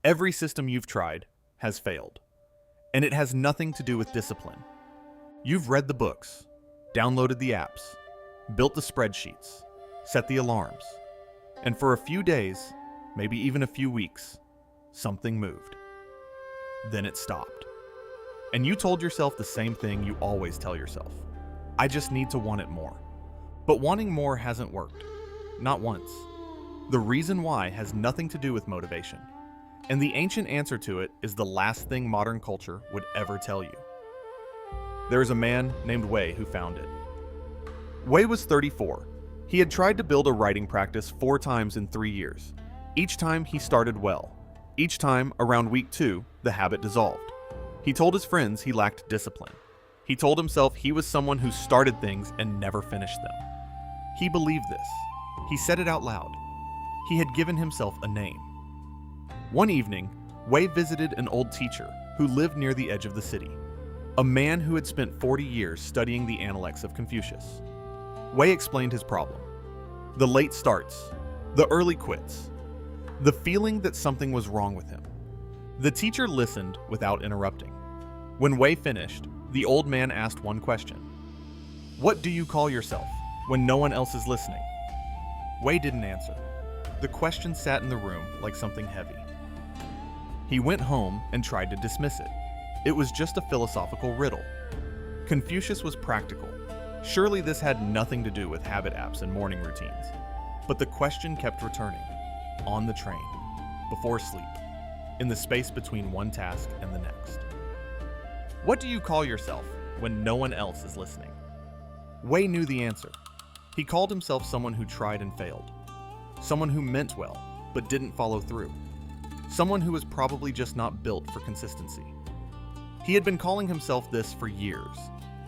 Every system you've tried has failed. And it has nothing to do with discipline. You've read the books, downloaded the apps, built the spreadsheets, set the alarms, and for a few days, maybe even a few weeks, something moved. Then it stopped. And you told yourself the same thing you always tell yourself. I just need to want it more. But wanting more hasn't worked. Not once. The reason why has nothing to do with motivation. And the ancient answer to it is the last thing modern culture would ever tell you. There is a man named Wei who found it. Wei was 34. He had tried to build a writing practice 4 times in 3 years. Each time he started well. Each time, around week 2, the habit dissolved. He told his friends he lacked discipline. He told himself he was someone who started things and never finished them. He believed this. He said it out loud. He had given himself a name. One evening, Wei visited an old teacher who lived near the edge of the city, a man who had spent 40 years studying the Analects of Confucius. Wei explained his problem. The late starts, the early quits, the feeling that something was wrong with him. The teacher listened without interrupting. When Wei finished, the old man asked one question. What do you call yourself when no one else is listening? Wei didn't answer. The question sat in the room like something heavy. He went home and tried to dismiss it. It was just a philosophical riddle. Confucius was practical. Surely this had nothing to do with habit apps and morning routines. But the question kept returning. On the train, before sleep, in the space between one task and the next. What do you call yourself when no one else is listening? Wei knew the answer. He called himself someone who tried and failed. Someone who meant well, but didn't follow through. Someone who was probably just not built for consistency. He had been calling himself this for years,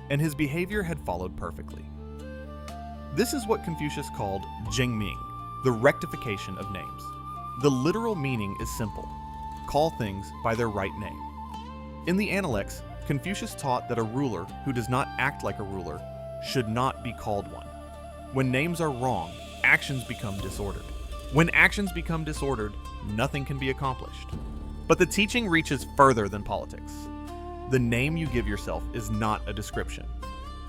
and his behavior had followed perfectly. This is what Confucius called Zhèng Míng, the rectification of names. The literal meaning is simple. Call things by their right name. In the Analects, Confucius taught that a ruler who does not act like a ruler should not be called one. When names are wrong, actions become disordered. When actions become disordered, nothing can be accomplished. But the teaching reaches further than politics. The name you give yourself is not a description.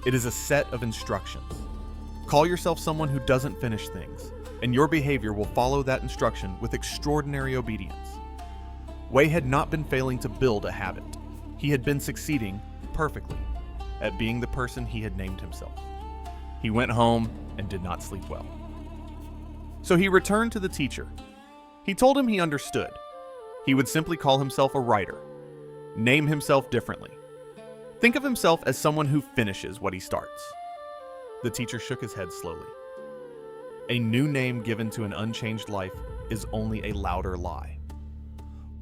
It is a set of instructions. Call yourself someone who doesn't finish things, and your behavior will follow that instruction with extraordinary obedience. Wei had not been failing to build a habit. He had been succeeding perfectly at being the person he had named himself. He went home and did not sleep well. So he returned to the teacher. He told him he understood. He would simply call himself a writer, name himself differently. Think of himself as someone who finishes what he starts. The teacher shook his head slowly. A new name given to an unchanged life is only a louder lie.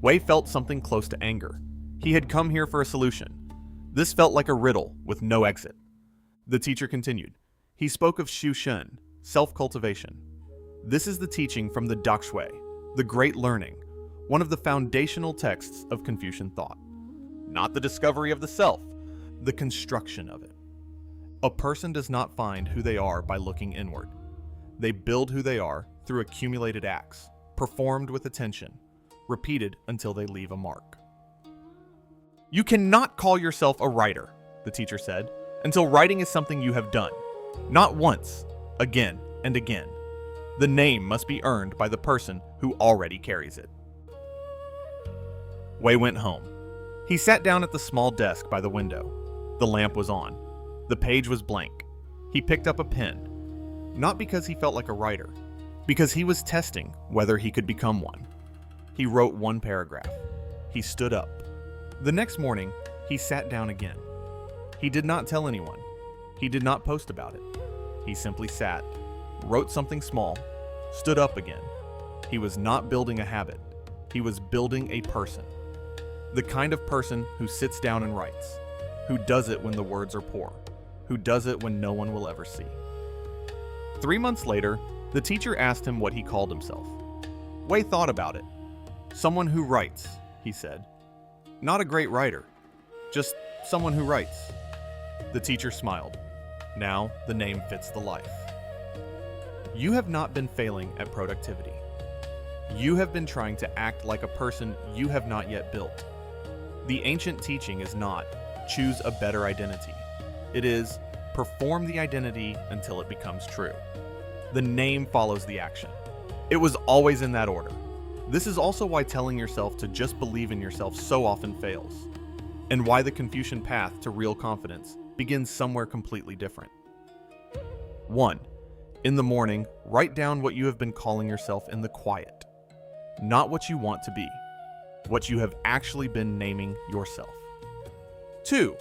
Wei felt something close to anger. He had come here for a solution. This felt like a riddle with no exit. The teacher continued. He spoke of Xiū Shēn, self-cultivation. This is the teaching from the Dakshui, the Great Learning, one of the foundational texts of Confucian thought. Not the discovery of the self, the construction of it. A person does not find who they are by looking inward. They build who they are through accumulated acts, performed with attention, repeated until they leave a mark. You cannot call yourself a writer, the teacher said, until writing is something you have done. Not once, again and again. The name must be earned by the person who already carries it. Wei went home. He sat down at the small desk by the window. The lamp was on. The page was blank. He picked up a pen. Not because he felt like a writer, because he was testing whether he could become one. He wrote one paragraph. He stood up. The next morning, he sat down again. He did not tell anyone. He did not post about it. He simply sat, wrote something small, stood up again. He was not building a habit. He was building a person. The kind of person who sits down and writes, who does it when the words are poor, who does it when no one will ever see. 3 months later, the teacher asked him what he called himself. Wei thought about it. Someone who writes, he said. Not a great writer, just someone who writes. The teacher smiled. Now the name fits the life. You have not been failing at productivity. You have been trying to act like a person you have not yet built. The ancient teaching is not, choose a better identity. It is, perform the identity until it becomes true. The name follows the action. It was always in that order. This is also why telling yourself to just believe in yourself so often fails, and why the Confucian path to real confidence begins somewhere completely different. 1. In the morning, write down what you have been calling yourself in the quiet. Not what you want to be, what you have actually been naming yourself. 2.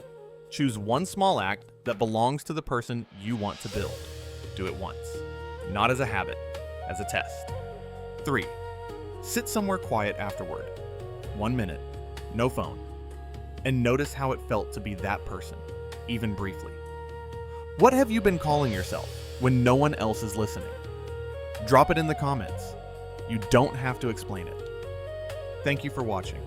Choose one small act that belongs to the person you want to build. Do it once, not as a habit, as a test. 3. Sit somewhere quiet afterward. 1 minute, no phone, and notice how it felt to be that person, even briefly. What have you been calling yourself when no one else is listening? Drop it in the comments. You don't have to explain it. Thank you for watching.